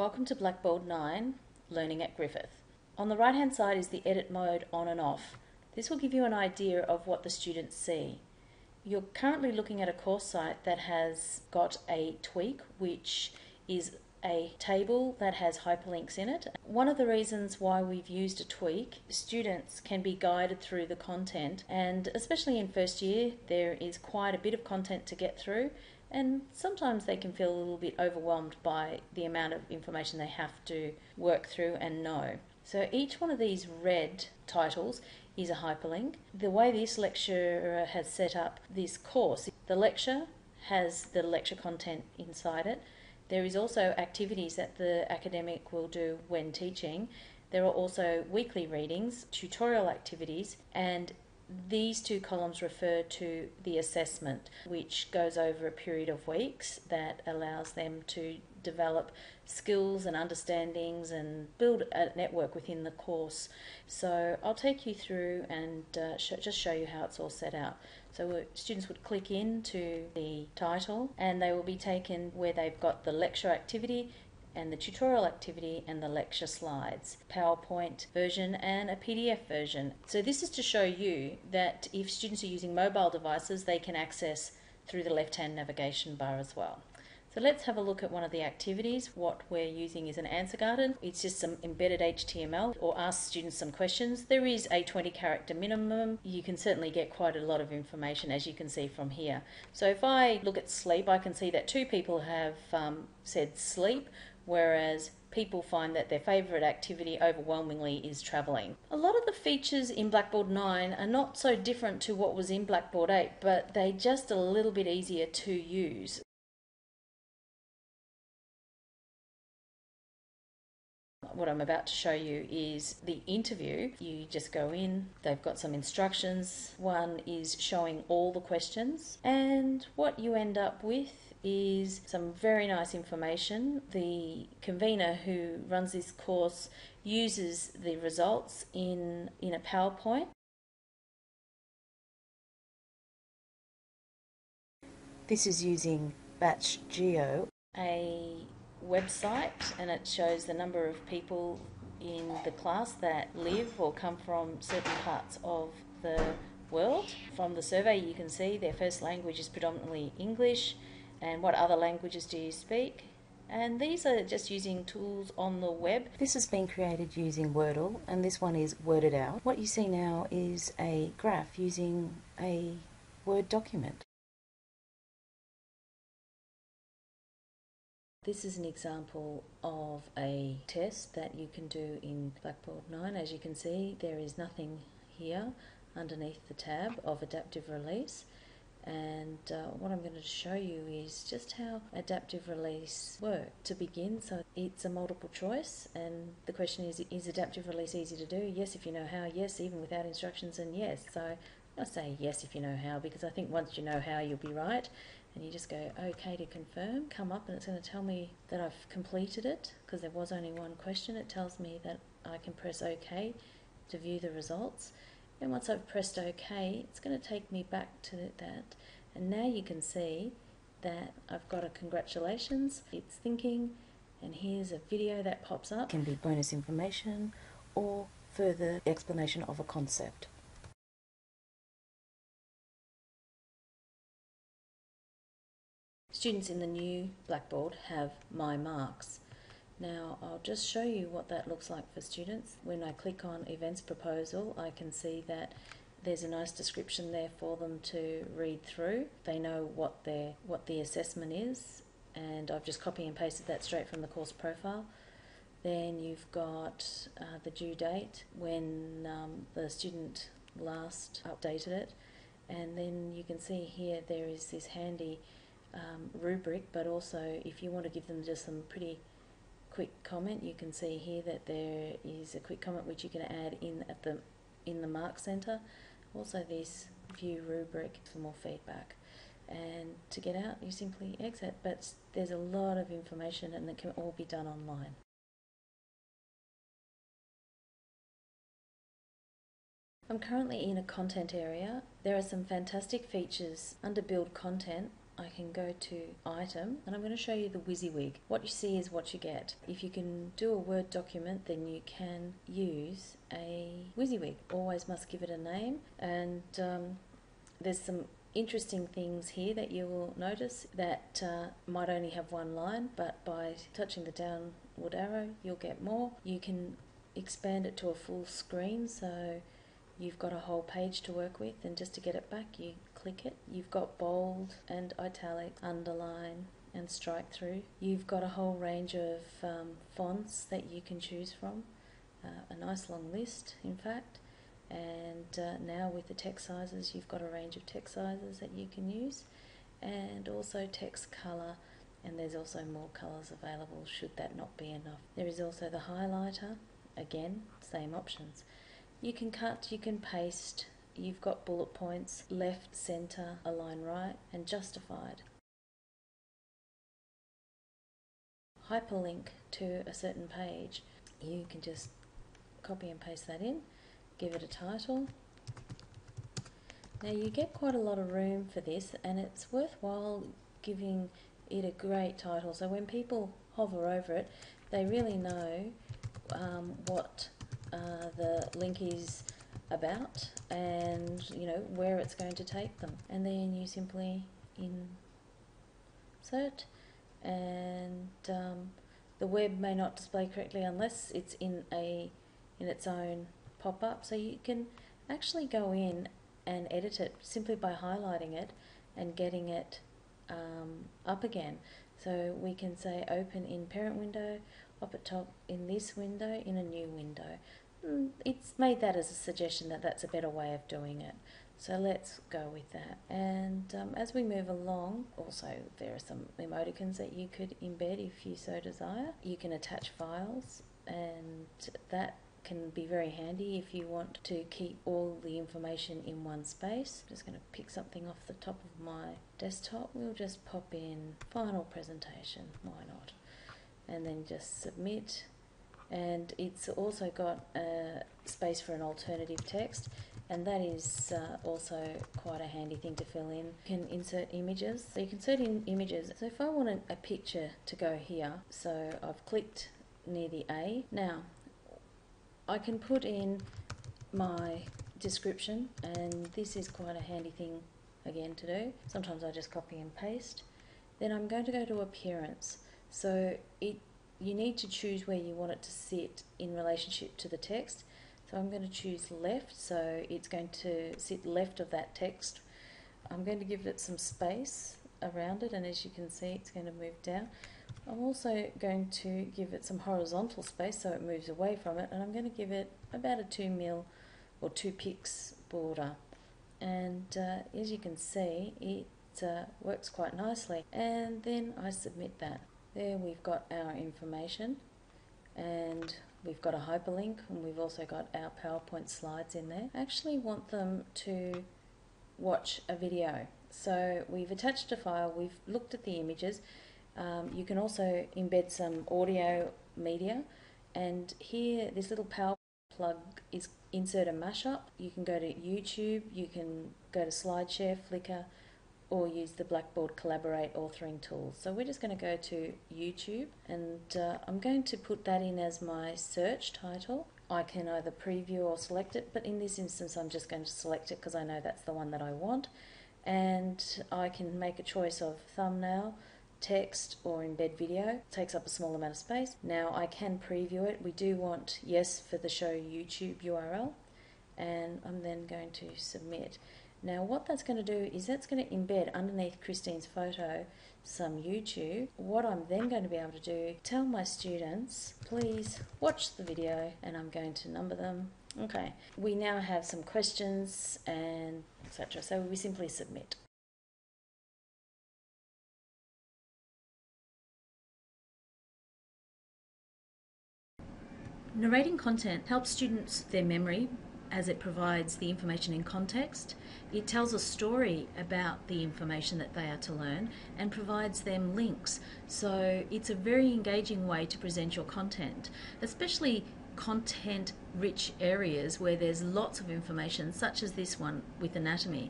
Welcome to Blackboard 9, Learning at Griffith. On the right hand side is the edit mode on and off. This will give you an idea of what the students see. You're currently looking at a course site that has got a tweak, which is a table that has hyperlinks in it. One of the reasons why we've used a tweak, students can be guided through the content, and especially in first year there is quite a bit of content to get through, and sometimes they can feel a little bit overwhelmed by the amount of information they have to work through and know. So each one of these red titles is a hyperlink. The way this lecturer has set up this course, the lecture has the lecture content inside it. There is also activities that the academic will do when teaching. There are also weekly readings, tutorial activities, and these two columns refer to the assessment, which goes over a period of weeks that allows them to develop skills and understandings and build a network within the course. So I'll take you through and just show you how it's all set out. So students would click into the title and they will be taken where they've got the lecture activity and the tutorial activity and the lecture slides, PowerPoint version and a PDF version. So this is to show you that if students are using mobile devices, they can access through the left-hand navigation bar as well. So let's have a look at one of the activities. What we're using is an answer garden. It's just some embedded HTML, or ask students some questions. There is a 20-character minimum. You can certainly get quite a lot of information, as you can see from here. So if I look at sleep, I can see that 2 people have said sleep, whereas people find that their favourite activity overwhelmingly is travelling. A lot of the features in Blackboard 9 are not so different to what was in Blackboard 8, but they're just a little bit easier to use. What I'm about to show you is the interview. You just go in, they've got some instructions. One is showing all the questions, and what you end up with is some very nice information. The convener who runs this course uses the results in a PowerPoint. This is using BatchGeo, a website, and it shows the number of people in the class that live or come from certain parts of the world. From the survey you can see their first language is predominantly English, and what other languages do you speak? And these are just using tools on the web. This has been created using Wordle, and this one is worded out. What you see now is a graph using a Word document. This is an example of a test that you can do in Blackboard 9. As you can see, there is nothing here underneath the tab of adaptive release. And what I'm going to show you is just how adaptive release works. To begin, so it's a multiple choice, and the question is adaptive release easy to do? Yes, if you know how. Yes, even without instructions, and yes. So I say yes if you know how, because I think once you know how, you'll be right. And you just go OK to confirm, come up, and it's going to tell me that I've completed it, because there was only one question. It tells me that I can press OK to view the results. And once I've pressed OK, it's going to take me back to that. And now you can see that I've got a congratulations, it's thinking, and here's a video that pops up. It can be bonus information or further explanation of a concept. Students in the new Blackboard have My Marks. Now I'll just show you what that looks like for students. When I click on Events Proposal, I can see that there's a nice description there for them to read through. They know what the assessment is, and I've just copy and pasted that straight from the course profile. Then you've got the due date, when the student last updated it, and then you can see here there is this handy rubric, but also if you want to give them just some pretty quick comment, you can see here that there is a quick comment which you can add in the mark center. Also this view rubric for more feedback, and to get out you simply exit, but there's a lot of information and it can all be done online. I'm currently in a content area. There are some fantastic features under build content. I can go to Item, and I'm going to show you the WYSIWYG. What you see is what you get. If you can do a Word document, then you can use a WYSIWYG. Always must give it a name, and there's some interesting things here that you will notice that might only have one line, but by touching the downward arrow you'll get more. You can expand it to a full screen, so you've got a whole page to work with, and just to get it back you click it. You've got bold and italic, underline and strike through. You've got a whole range of fonts that you can choose from, a nice long list in fact. And now with the text sizes, you've got a range of text sizes that you can use, and also text colour, and there's also more colours available should that not be enough. There is also the highlighter, again same options. You can cut, you can paste, you've got bullet points, left, centre, align right and justified. Hyperlink to a certain page, you can just copy and paste that in. Give it a title. Now you get quite a lot of room for this, and it's worthwhile giving it a great title, so when people hover over it they really know what the link is about, and you know where it's going to take them. And then you simply insert, and the web may not display correctly unless it's in its own pop-up, so you can actually go in and edit it simply by highlighting it and getting it up again. So we can say open in parent window, up at top in this window, in a new window. It's made that as a suggestion that that's a better way of doing it, so let's go with that. And as we move along, also there are some emoticons that you could embed if you so desire. You can attach files, and that can be very handy if you want to keep all the information in one space. I'm just going to pick something off the top of my desktop. We'll just pop in final presentation, why not, and then just submit. And it's also got a space for an alternative text, and that is also quite a handy thing to fill in. You can insert images, so you can insert in images. So if I wanted a picture to go here, so I've clicked near the A. Now I can put in my description, and this is quite a handy thing again to do. Sometimes I just copy and paste. Then I'm going to go to appearance. So you need to choose where you want it to sit in relationship to the text. So I'm going to choose left, so it's going to sit left of that text. I'm going to give it some space around it, and as you can see it's going to move down. I'm also going to give it some horizontal space so it moves away from it, and I'm going to give it about a 2 mil or 2 pix border. And as you can see, it works quite nicely. And then I submit that. There we've got our information, and we've got a hyperlink, and we've also got our PowerPoint slides in there. I actually want them to watch a video. So we've attached a file, we've looked at the images. You can also embed some audio media, and here this little power plug is insert a mashup. You can go to YouTube, you can go to SlideShare, Flickr, or use the Blackboard Collaborate authoring tools. So we're just going to go to YouTube, and I'm going to put that in as my search title. I can either preview or select it, but in this instance I'm just going to select it because I know that's the one that I want. And I can make a choice of thumbnail, text or embed video. It takes up a small amount of space. Now I can preview it. We do want yes for the show YouTube URL, and I'm then going to submit. Now what that's going to do is that's going to embed underneath Christine's photo some YouTube. What I'm then going to be able to do, tell my students, please watch the video, and I'm going to number them. Okay, we now have some questions and etc. So we simply submit. Narrating content helps students their memory as it provides the information in context. It tells a story about the information that they are to learn and provides them links. So it's a very engaging way to present your content, especially content-rich areas where there's lots of information, such as this one with anatomy.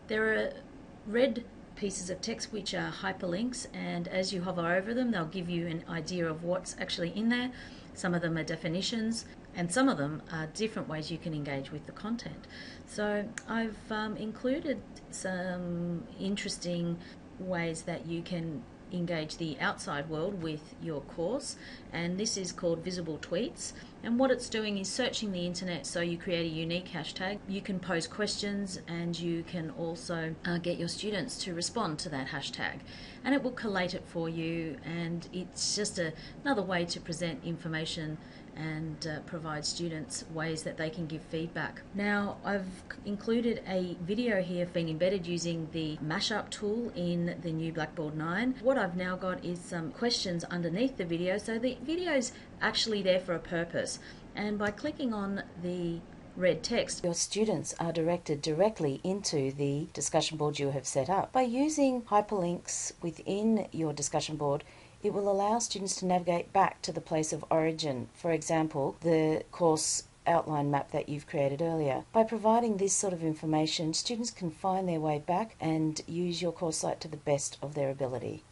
There are red pieces of text which are hyperlinks, and as you hover over them they'll give you an idea of what's actually in there. Some of them are definitions and some of them are different ways you can engage with the content. So I've included some interesting ways that you can engage the outside world with your course, and this is called visible tweets, and what it's doing is searching the internet. So you create a unique hashtag, you can pose questions, and you can also get your students to respond to that hashtag, and it will collate it for you, and it's just another way to present information and provide students ways that they can give feedback. Now I've included a video here being embedded using the mashup tool in the new Blackboard 9. What I've now got is some questions underneath the video, so the video's actually there for a purpose, and by clicking on the red text, your students are directed directly into the discussion board you have set up. By using hyperlinks within your discussion board, it will allow students to navigate back to the place of origin, for example, the course outline map that you've created earlier. By providing this sort of information, students can find their way back and use your course site to the best of their ability.